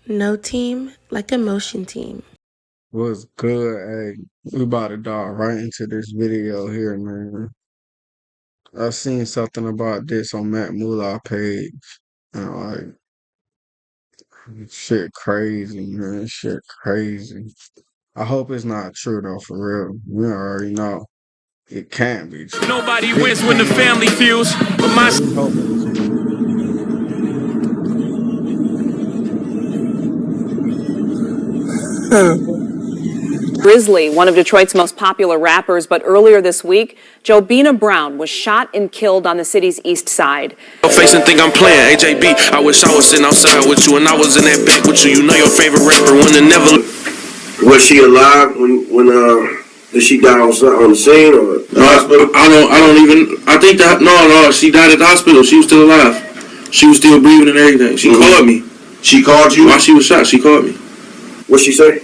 No team like a motion team. What's good? Hey, we about to dive right into this video here, man. I seen something about this on Matt Moolah page, and shit crazy, man. Shit crazy. I hope it's not true though, for real. We already know it can't be true. Nobody It wins when the can't be family true. feels, but my But we hoping it's true. Grizzly, one of Detroit's most popular rappers, but earlier this week, Jobina Brown was shot and killed on the city's east side. face and think I'm playing AJB. I wish I was sitting outside with you and I was in that back with you. You know your favorite rapper when the never. Was she alive when did she die on the scene or the hospital? I don't even. I think that no. She died at the hospital. She was still alive. She was still breathing and everything. She called me. She called you While she was shot. She called me. What'd she say?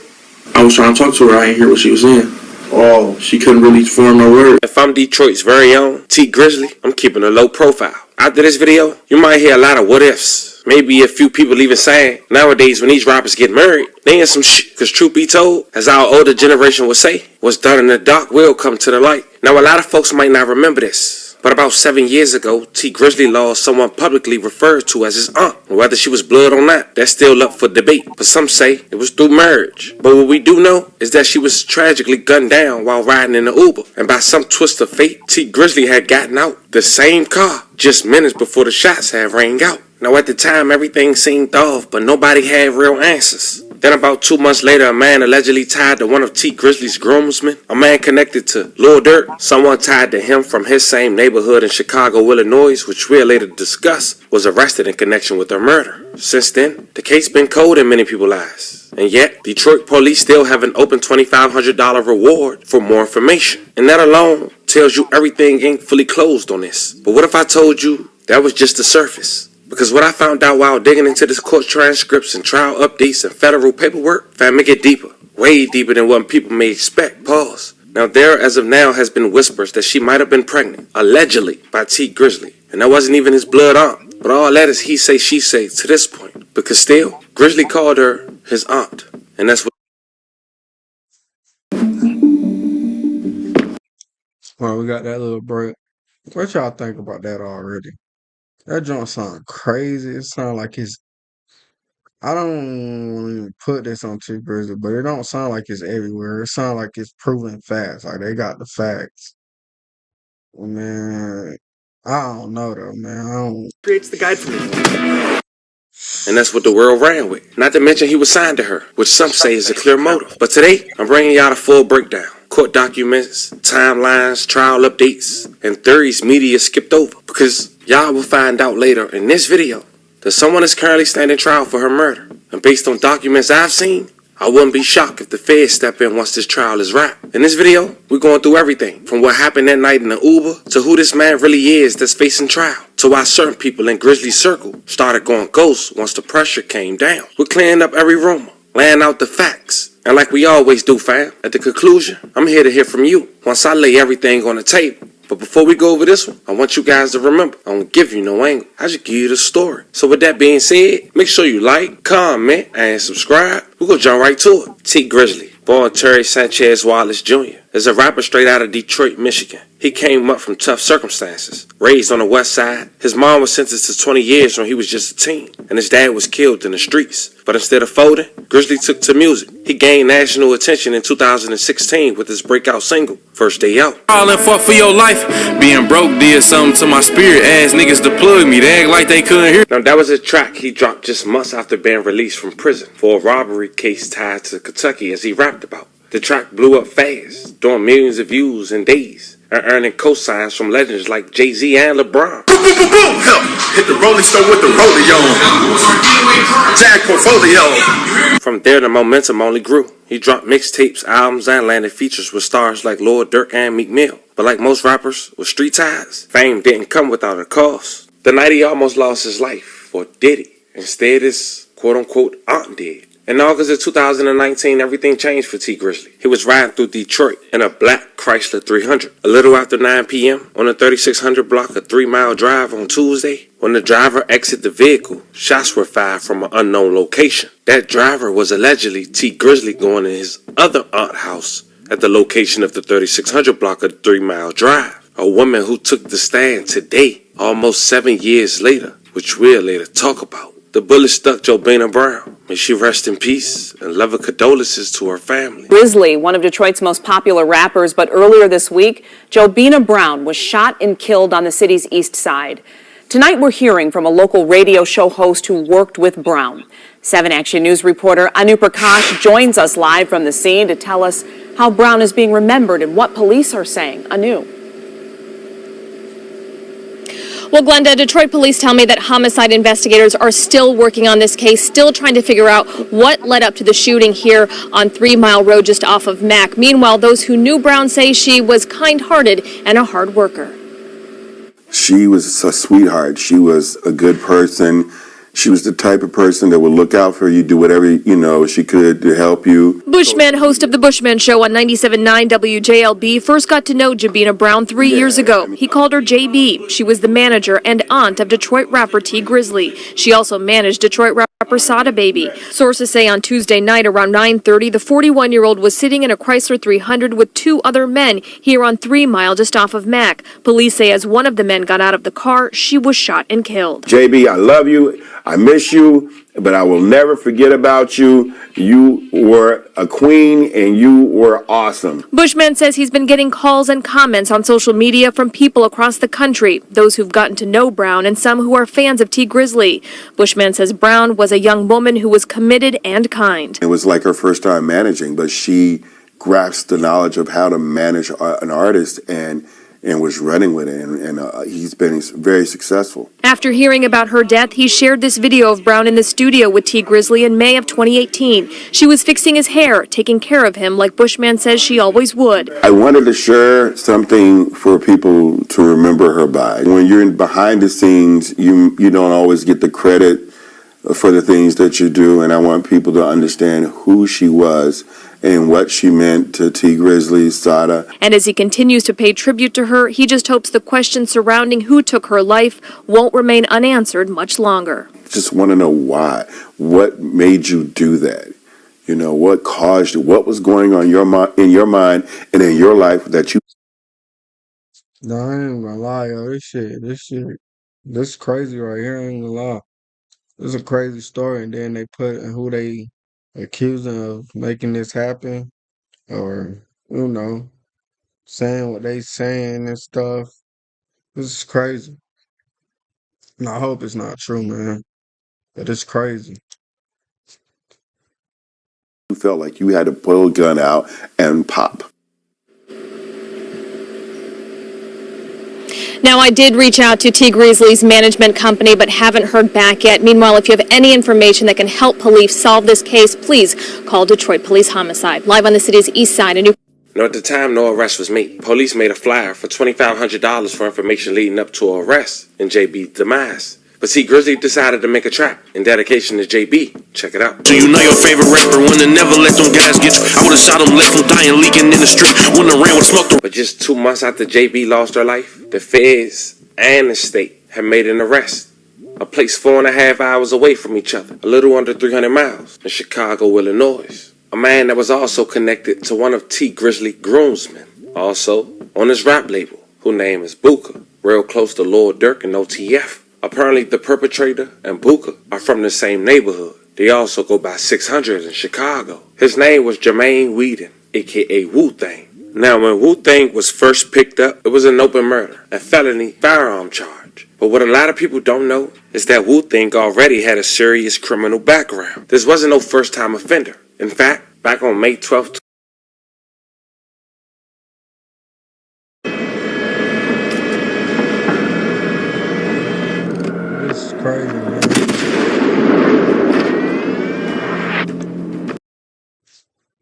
I was trying to talk to her. I didn't hear what she was saying. Oh, She couldn't really form no word. If I'm Detroit's very own T Grizzly, I'm keeping a low profile. After this video, you might hear a lot of what ifs. Maybe a few people even saying, nowadays when these rappers get married, they in some shit. Cause truth be told, as our older generation would say, what's done in the dark will come to the light. Now a lot of folks might not remember this, but about 7 years ago, T Grizzly lost someone publicly referred to as his aunt. Whether she was blood or not, that's still up for debate. But some say it was through marriage. But what we do know is that she was tragically gunned down while riding in the Uber. And by some twist of fate, T Grizzly had gotten out the same car just minutes before the shots had rang out. Now at the time, everything seemed off, but nobody had real answers. Then about 2 months later, a man allegedly tied to one of T Grizzly's groomsmen, a man connected to Lil Durk, someone tied to him from his same neighborhood in Chicago, Illinois, which we'll later discuss, was arrested in connection with her murder. Since then, the case been cold in many people's eyes. And yet, Detroit police still have an open $2,500 reward for more information. And that alone tells you everything ain't fully closed on this. But what if I told you that was just the surface? Because what I found out while digging into this court transcripts and trial updates and federal paperwork, found me get deeper. Way deeper than what people may expect. Pause. Now there, as of now, has been whispers that she might have been pregnant, allegedly, by T Grizzly. And that wasn't even his blood aunt. But all that is he say, she say to this point. Because still, Grizzly called her his aunt. And that's what... Well, we got that little break. What y'all think about that already? That joint sound crazy. It sound like it's. I don't want to even put this on T Grizzly, but it don't sound like it's everywhere. It sound like it's proven facts. Like they got the facts. Man, I don't know though, man. I don't. Creates the guide for me. And that's what the world ran with. Not to mention he was signed to her, which some say is a clear motive. But today, I'm bringing y'all the full breakdown. Court documents, timelines, trial updates, and theories media skipped over. Because y'all will find out later in this video that someone is currently standing trial for her murder. And based on documents I've seen, I wouldn't be shocked if the feds step in once this trial is wrapped. In this video, we're going through everything from what happened that night in the Uber to who this man really is that's facing trial, to why certain people in Grizzly's circle started going ghost once the pressure came down. We're clearing up every rumor, laying out the facts. And like we always do, fam, at the conclusion, I'm here to hear from you once I lay everything on the table. But before we go over this one, I want you guys to remember, I don't give you no angle. I just give you the story. So with that being said, make sure you like, comment, and subscribe. We're going to jump right to it. T Grizzly, born Terry Sanchez Wallace Jr., is a rapper straight out of Detroit, Michigan. He came up from tough circumstances. Raised on the west side, his mom was sentenced to 20 years when he was just a teen, and his dad was killed in the streets. But instead of folding, Grizzly took to music. He gained national attention in 2016 with his breakout single, First Day Out. All and fuck for your life. Being broke did something to my spirit. Ass niggas to plug me. They act like they couldn't hear. Now that was a track he dropped just months after being released from prison for a robbery case tied to Kentucky, as he rapped about. The track blew up fast, doing millions of views in days, and earning cosigns from legends like Jay-Z and LeBron. boom, boom, boom. Hit the Rolling Stone with the rollie on. Jack portfolio. From there, the momentum only grew. He dropped mixtapes, albums, and landed features with stars like Lil Durk and Meek Mill. But like most rappers with street ties, fame didn't come without a cost. The night he almost lost his life, or did he? Instead, his quote-unquote aunt did. In August of 2019, everything changed for T Grizzly. He was riding through Detroit in a black Chrysler 300. A little after 9 p.m. on the 3600 block, a 3-mile drive on Tuesday, when the driver exited the vehicle, shots were fired from an unknown location. That driver was allegedly T Grizzly going to his other aunt's house at the location of the 3600 block of the 3-mile drive. A woman who took the stand today, almost 7 years later, which we'll later talk about. The bullet stuck Jobina Brown. May she rest in peace and love and condolences to her family. Grizzly, one of Detroit's most popular rappers, but earlier this week, Jobina Brown was shot and killed on the city's east side. Tonight we're hearing from a local radio show host who worked with Brown. 7 Action News reporter Anu Prakash joins us live from the scene to tell us how Brown is being remembered and what police are saying. Anu. Well, Glenda, Detroit police tell me that homicide investigators are still working on this case, still trying to figure out what led up to the shooting here on 3 Mile Road just off of Mack. Meanwhile, those who knew Brown say she was kind-hearted and a hard worker. She was a sweetheart. She was a good person. She was the type of person that would look out for you, do whatever, she could to help you. Bushman, host of the Bushman Show on 97.9 WJLB, first got to know Jobina Brown 3 years ago. He called her JB. She was the manager and aunt of Detroit rapper T Grizzly. She also managed Detroit rapper Sada Baby. Sources say on Tuesday night around 9:30, the 41-year-old was sitting in a Chrysler 300 with 2 other men here on 3 Mile just off of Mack. Police say as one of the men got out of the car, she was shot and killed. JB, I love you. I miss you, but I will never forget about you. You were a queen and you were awesome. Bushman says he's been getting calls and comments on social media from people across the country, those who've gotten to know Brown and some who are fans of T Grizzly. Bushman says Brown was a young woman who was committed and kind. It was like her first time managing, but she grasped the knowledge of how to manage an artist and was running with it, and he's been very successful. After hearing about her death, he shared this video of Brown in the studio with T Grizzly in May of 2018. She was fixing his hair, taking care of him like Bushman says she always would. I wanted to share something for people to remember her by. When you're behind the scenes, you don't always get the credit for the things that you do, and I want people to understand who she was and what she meant to T Grizzly, Sada. And as he continues to pay tribute to her, he just hopes the questions surrounding who took her life won't remain unanswered much longer. Just want to know why. What made you do that? What caused you? What was going on in your mind and in your life that you... No, I ain't gonna lie, yo. This crazy right here. I ain't gonna lie. It's a crazy story, and then they put who they accusing of making this happen, or saying what they saying and stuff. This is crazy, and I hope it's not true, man. But it's crazy. You felt like you had to pull a gun out and pop. Now, I did reach out to T Grizzly's management company, but haven't heard back yet. Meanwhile, if you have any information that can help police solve this case, please call Detroit Police Homicide. Live on the city's east side. At the time, no arrest was made. Police made a flyer for $2,500 for information leading up to an arrest in JB's demise. But T Grizzly decided to make a track in dedication to JB. Check it out. So you know your favorite rapper wanna never let them guys get you. I would've shot him, left him dying, leaking in the street. Wouldn't have ran with smoke. But just 2 months after JB lost her life, the feds and the state had made an arrest. A place 4.5 hours away from each other, a little under 300 miles, in Chicago, Illinois. A man that was also connected to one of T Grizzly's groomsmen, also on his rap label, whose name is Booker, real close to Lord Durk and OTF. Apparently, the perpetrator and Booker are from the same neighborhood. They also go by 600 in Chicago. His name was Jermaine Whedon, a.k.a. Wu-Tang. Now, when Wu-Tang was first picked up, it was an open murder, a felony firearm charge. But what a lot of people don't know is that Wu-Tang already had a serious criminal background. This wasn't no first-time offender. In fact, back on May 12th, This is crazy, man.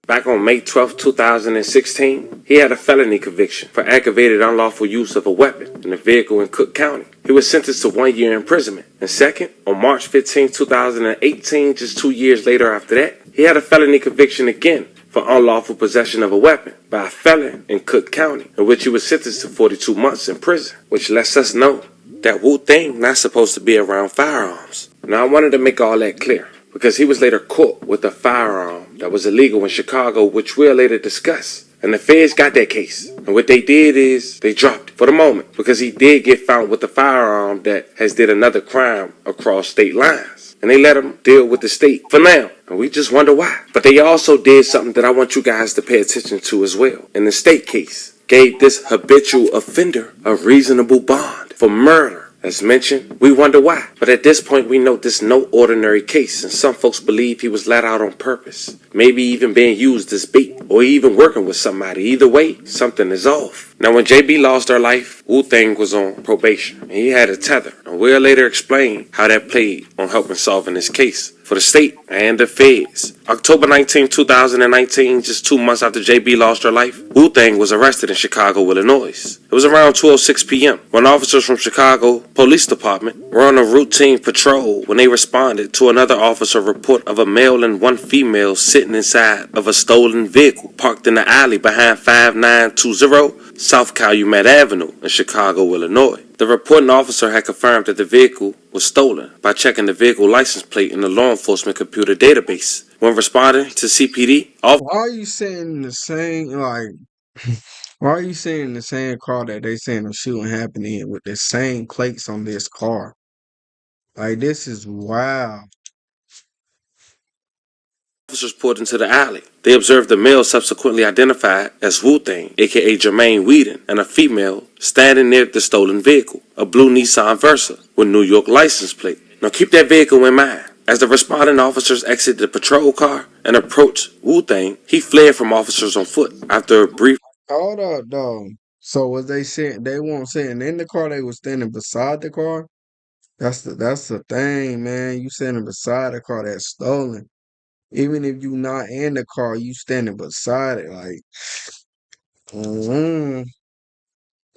Back on May 12, 2016, he had a felony conviction for aggravated unlawful use of a weapon in a vehicle in Cook County. He was sentenced to 1 year imprisonment. And second, on March 15, 2018, just 2 years later after that, he had a felony conviction again for unlawful possession of a weapon by a felon in Cook County, in which he was sentenced to 42 months in prison, which lets us know that Wu-Tang not supposed to be around firearms. Now, I wanted to make all that clear, because he was later caught with a firearm that was illegal in Chicago, which we'll later discuss. And the feds got that case. And what they did is they dropped it for the moment, because he did get found with a firearm that has did another crime across state lines. And they let him deal with the state for now. And we just wonder why. But they also did something that I want you guys to pay attention to as well. In the state case, gave this habitual offender a reasonable bond for murder. As mentioned, we wonder why. But at this point, we know this is no ordinary case, and some folks believe he was let out on purpose. Maybe even being used as bait, or even working with somebody. Either way, something is off. Now, when JB lost her life, Wu-Tang was on probation, and he had a tether. And we'll later explain how that played on helping solving this case for the state and the feds. October 19, 2019, just 2 months after JB lost her life, Wu-Tang was arrested in Chicago, Illinois. It was around 12:06 p.m. when officers from Chicago Police Department were on a routine patrol when they responded to another officer report of a male and one female sitting inside of a stolen vehicle parked in the alley behind 5920 South Calumet Avenue in Chicago, Illinois. The reporting officer had confirmed that the vehicle was stolen by checking the vehicle license plate in the law enforcement computer database. When responding to CPD, Why are you saying the same, like, why are you saying the same car that they saying the shooting happened in with the same plates on this car? Like, this is wild. officers pulled into the alley. They observed a male subsequently identified as Wu-Tang, aka Jermaine Whedon, and a female standing near the stolen vehicle, a blue Nissan Versa with New York license plate. Now keep that vehicle in mind. As the responding officers exited the patrol car and approached Wu-Tang, he fled from officers on foot. After a brief Hold up, though. So was they saying they weren't sitting in the car? They were standing beside the car. That's the thing, man. You standing beside the car that's stolen. Even if you not in the car, you standing beside it. Like,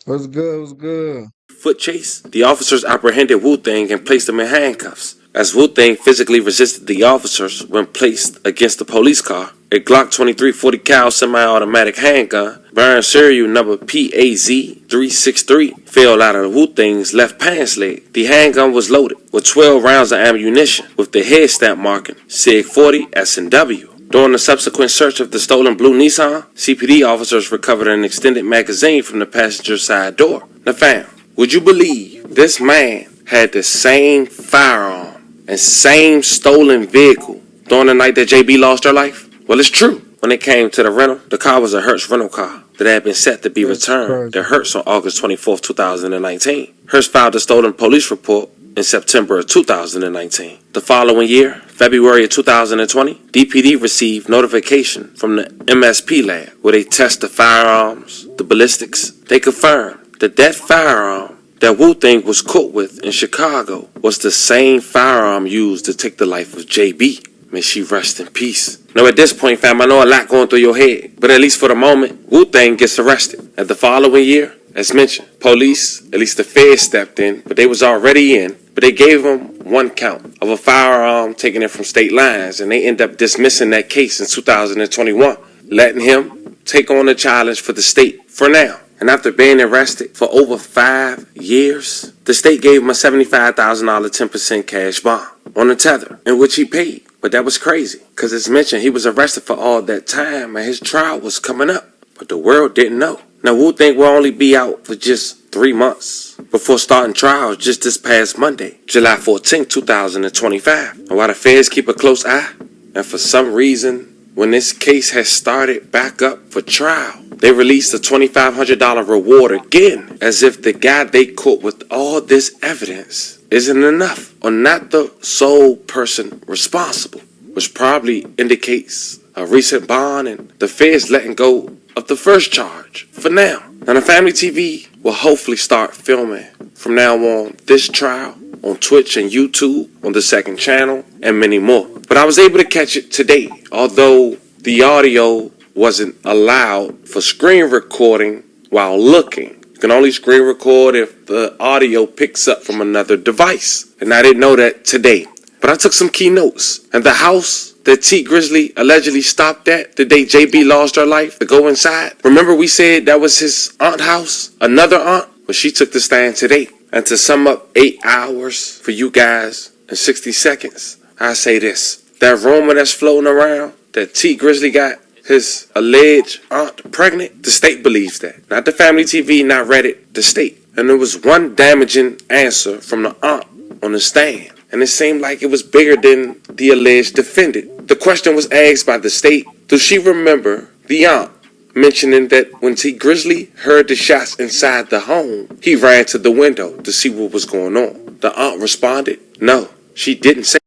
what's good? What's good? foot chase, the officers apprehended Wu-Tang and placed him in handcuffs. As Wu-Tang physically resisted the officers when placed against the police car, a Glock 23 40 cal semi-automatic handgun bearing serial number PAZ-363 fell out of Wu-Tang's left pants leg. The handgun was loaded with 12 rounds of ammunition with the head stamp marking SIG 40 S&W. During the subsequent search of the stolen blue Nissan, CPD officers recovered an extended magazine from the passenger side door. Now fam, would you believe this man had the same firearm and same stolen vehicle during the night that JB lost her life? Well, it's true. When it came to the rental, the car was a Hertz rental car that had been set to be returned to Hertz on August 24, 2019. Hertz filed a stolen police report in September of 2019. The following year, February of 2020, DPD received notification from the MSP lab where they test the firearms, the ballistics. They confirmed that that firearm that Wu-Tang was caught with in Chicago was the same firearm used to take the life of JB. May she rest in peace. Now at this point, fam, I know a lot going through your head, but at least for the moment, Wu-Tang gets arrested. At the following year, as mentioned, police, at least the feds stepped in, but they was already in, but they gave him one count of a firearm taken in from state lines, and they end up dismissing that case in 2021, letting him take on the challenge for the state for now. And after being arrested for over 5 years, the state gave him a $75,000 10% cash bond on the tether, in which he paid. But that was crazy, because as mentioned, he was arrested for all that time, and his trial was coming up. But the world didn't know. Now, Wu-Tang will only be out for just 3 months before starting trials just this past Monday, July 14, 2025. And while the feds keep a close eye, and for some reason, when this case has started back up for trial, they released a $2,500 reward again, as if the guy they caught with all this evidence isn't enough, or not the sole person responsible, which probably indicates a recent bond and the feds letting go of the first charge for now. Now the Family TV will hopefully start filming from now on this trial on Twitch and YouTube, on the second channel, and many more. But I was able to catch it today, although the audio wasn't allowed for screen recording while looking. You can only screen record if the audio picks up from another device. And I didn't know that today. But I took some key notes. And the house that T Grizzly allegedly stopped at the day JB lost her life to go inside. Remember we said that was his aunt's house? Another aunt? Well, she took the stand today. And to sum up 8 hours for you guys in 60 seconds, I say this. That rumor that's floating around that T Grizzly got his alleged aunt pregnant, the state believes that. Not the family TV, not Reddit, the state. And there was one damaging answer from the aunt on the stand. And it seemed like it was bigger than the alleged defendant. The question was asked by the state, does she remember the aunt mentioning that when T Grizzly heard the shots inside the home, he ran to the window to see what was going on? The aunt responded, no, she didn't say.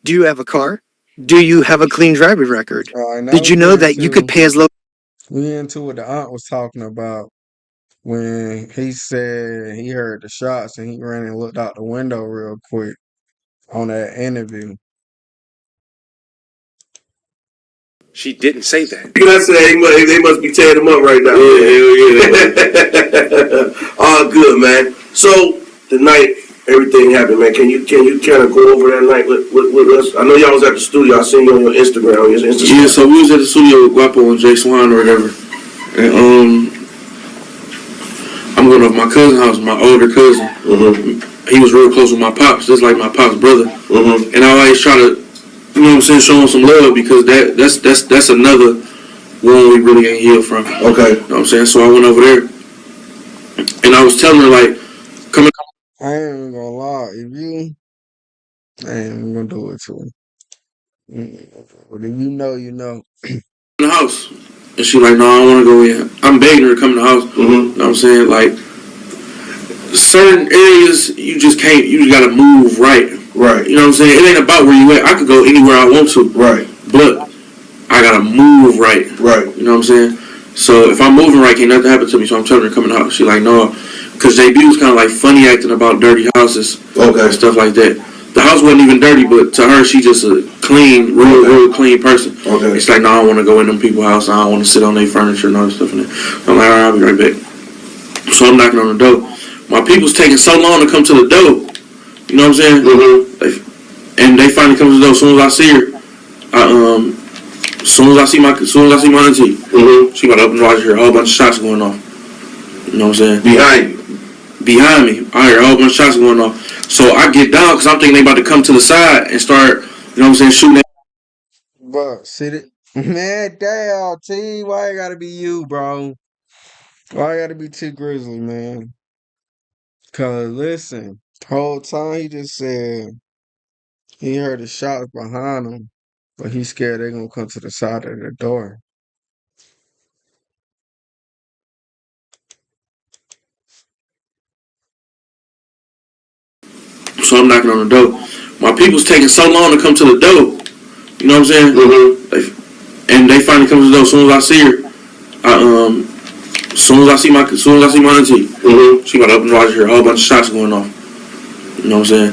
Do you have a car? Do you have a clean driving record? Now Did you we know get that you could into pay as low? we into what the aunt was talking about when he said he heard the shots and he ran and looked out the window real quick on that interview. She didn't say that. I say they must be tearing him up right now. Yeah. All good, man. So the night everything happened, man. Can you kind of go over that night with us? I know y'all was at the studio. I seen you on your Instagram. Yeah, so we was at the studio with Guapo and Jay Swan or whatever, and I'm going to my cousin's house, my older cousin. Mm-hmm. He was real close with my pops, just like my pops' brother. Mm-hmm. And I always try to, you know what I'm saying, show him some love because that's another one we really ain't healed from. Okay. You know what I'm saying? So I went over there, and I was telling her, like, come. I ain't even gonna lie, I ain't even gonna do it to him. But if you know, you know. In the house. And she like, no, I don't want to go in. I'm begging her to come in the house. Mm-hmm. You know what I'm saying? Like, certain areas, you just got to move right. Right. You know what I'm saying? It ain't about where you at. I could go anywhere I want to. Right. But I got to move right. Right. You know what I'm saying? So if I'm moving right, can't nothing happen to me. So I'm telling her to come in the house. She like, no. Because JB was kind of like funny acting about dirty houses. Okay. And stuff like that. The house wasn't even dirty, but to her, she just a clean, real clean person. Okay. It's like, no, I don't want to go in them people's house. I don't want to sit on their furniture and all that stuff in there. I'm like, all right, I'll be right back. So I'm knocking on the door. My people's taking so long to come to the door. You know what I'm saying? Mm-hmm. And they finally come to the door. As soon as I see her, as soon as I see my auntie, mm-hmm. She about to open the door. I hear a whole bunch of shots going off. You know what I'm saying? Behind me. I hear a whole bunch of shots going off. So I get down because I'm thinking they about to come to the side and start, you know what I'm saying, shooting at. But see it, man, damn, T, why it gotta be you, bro? Why it gotta be T Grizzly, man? Cause listen, whole time he just said he heard the shots behind him, but he's scared they're gonna come to the side of the door. So I'm knocking on the door. My people's taking so long to come to the door. You know what I'm saying? Mm-hmm. And they finally come to the door. As soon as I see her, as soon as I see my auntie, mm-hmm. She about to open the door. I hear a whole bunch of shots going off. You know what I'm saying?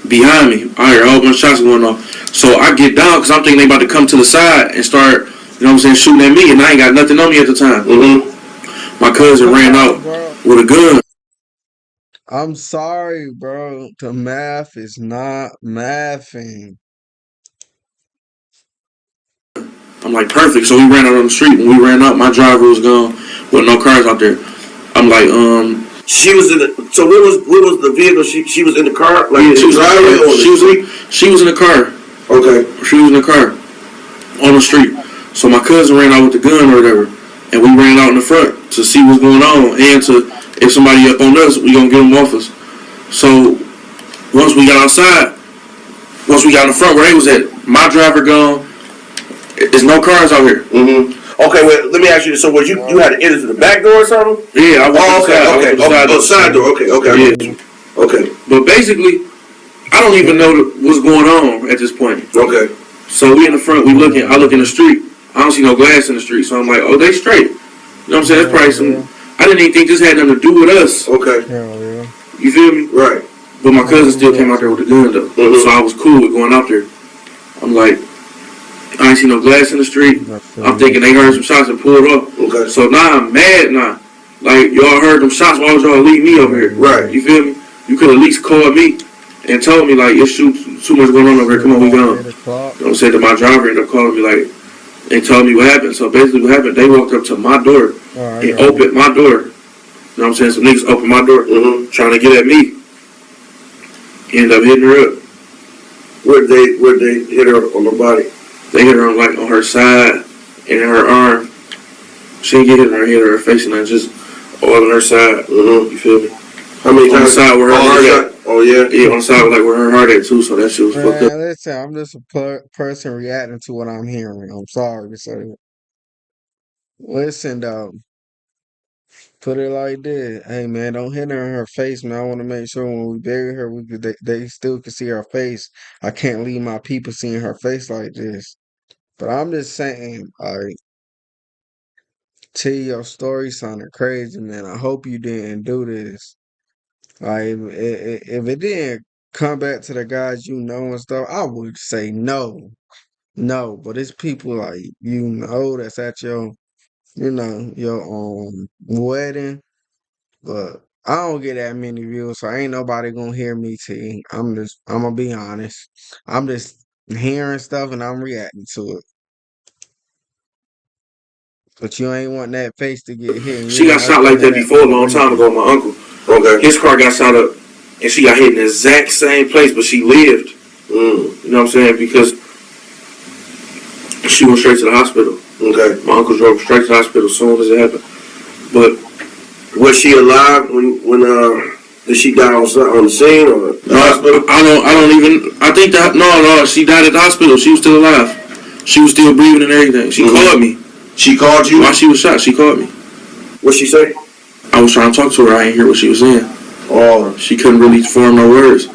Behind me. I hear a whole bunch of shots going off. So I get down because I'm thinking they about to come to the side and start, you know what I'm saying, shooting at me, and I ain't got nothing on me at the time. Mm-hmm. My cousin ran out with a gun. I'm sorry, bro. The math is not mathing. I'm like, perfect. So we ran out on the street. When we ran out, my driver was gone with no cars out there. I'm like, She was in the. So what was the vehicle? She was in the car. Like yeah, she was in the car. Okay. She was in the car on the street. So my cousin ran out with the gun or whatever, and we ran out in the front to see what's going on and to. If somebody up on us, we gonna get them off us. So once we got outside, once we got in the front where they was at, my driver gone. There's no cars out here. Mm-hmm. Okay, well, let me ask you this. So was you had to enter to the back door or something? Yeah, I went okay. Side door. Okay. Yeah. Okay. But basically, I don't even know what's going on at this point. Okay. So we in the front, I look in the street. I don't see no glass in the street. So I'm like, oh, they straight. You know what I'm saying? That's probably some. I didn't even think this had nothing to do with us. Okay. Yeah. You feel me? Right. But my cousin still came out there with a gun though, so I was cool with going out there. I'm like, I ain't see no glass in the street. I'm thinking they heard some shots and pulled up. Okay. So now I'm mad now. Like, y'all heard them shots, why would y'all leave me over here? Right. You feel me? You could at least call me and told me, like, it's too much going on over here, come on, we gone. You know what I'm saying? To my driver ended up calling me, like, and told me what happened. So basically what happened, they walked up to my door and opened my door. You know what I'm saying? Some niggas opened my door trying to get at me. Ended up hitting her up. Where'd they hit her on the body? They hit her on her side and in her arm. She didn't get hit in her head or her face and nothing, just all on her side. You feel me? How many times? On the side where her heart at. Oh yeah? Yeah, on the side like where her heart at too, so that shit was fucked up. Listen, I'm just a person reacting to what I'm hearing. I'm sorry to say it. Listen, though. Put it like this. Hey, man, don't hit her in her face, man. I want to make sure when we bury her, they still can see her face. I can't leave my people seeing her face like this. But I'm just saying, like, T, your story sounded crazy, man. I hope you didn't do this. Like, if it didn't come back to the guys you know and stuff, I would say no. No, but it's people like that's at your your wedding. But I don't get that many views, so ain't nobody gonna hear me. T. I'm gonna be honest. I'm just hearing stuff and I'm reacting to it. But you ain't want that face to get hit. And She got shot like that before a long time ago, my uncle. Okay. His car got shot up and she got hit in the exact same place, but she lived. You know what I'm saying? Because she went straight to the hospital. Okay. My uncle drove straight to the hospital as soon as it happened. But was she alive when did she die on the scene or the hospital? I don't even. I think that no. She died at the hospital. She was still alive. She was still breathing and everything. She called me. She called you while she was shot. She called me. What'd she say? I was trying to talk to her. I didn't hear what she was saying. Oh, she couldn't really form no words.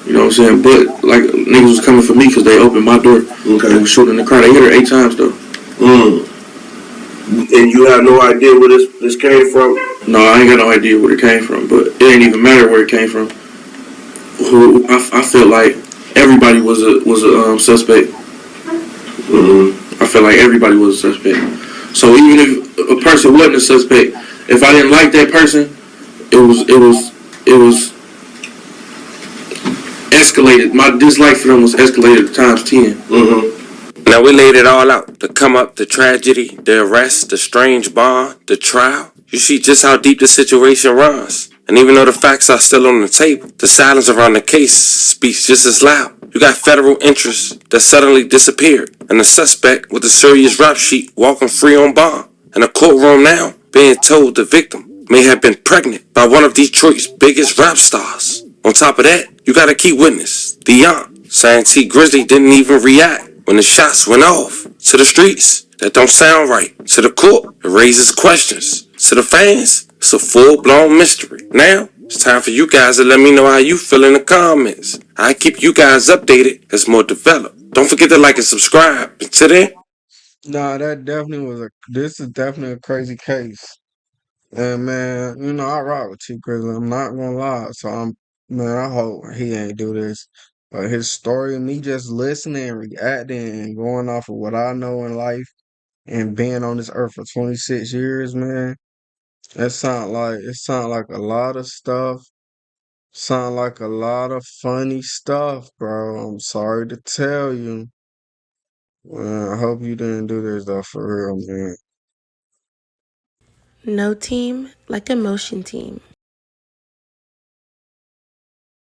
You know what I'm saying? But like niggas was coming for me because they opened my door. Okay. They was shooting in the car. They hit her 8 times though. And you have no idea where this came from? No, I ain't got no idea where it came from, but it ain't even matter where it came from. I feel like everybody was a suspect. I feel like everybody was a suspect. So even if a person wasn't a suspect, if I didn't like that person, it was escalated. My dislike for them was escalated times 10. Now we laid it all out. The come up, the tragedy, the arrest, the strange bond, the trial. You see just how deep the situation runs. And even though the facts are still on the table, the silence around the case speaks just as loud. You got federal interests that suddenly disappeared, and the suspect with a serious rap sheet walking free on bond. In a courtroom now, being told the victim may have been pregnant by one of Detroit's biggest rap stars. On top of that, you got a key witness, the aunt, saying T Grizzly didn't even react when the shots went off. To the streets, that don't sound right. To the court, it raises questions. To the fans, it's a full-blown mystery. Now, it's time for you guys to let me know how you feel in the comments. I keep you guys updated as more develop. Don't forget to like and subscribe. Until then, Nah, this is definitely a crazy case. And man, I rock with you, Grizzly. I'm not gonna lie. So I hope he ain't do this. But his story, me just listening, reacting, and going off of what I know in life and being on this earth for 26 years, man, it sound like a lot of stuff. Sound like a lot of funny stuff, bro. I'm sorry to tell you. Man, I hope you didn't do this though, for real, man. No team like a motion team.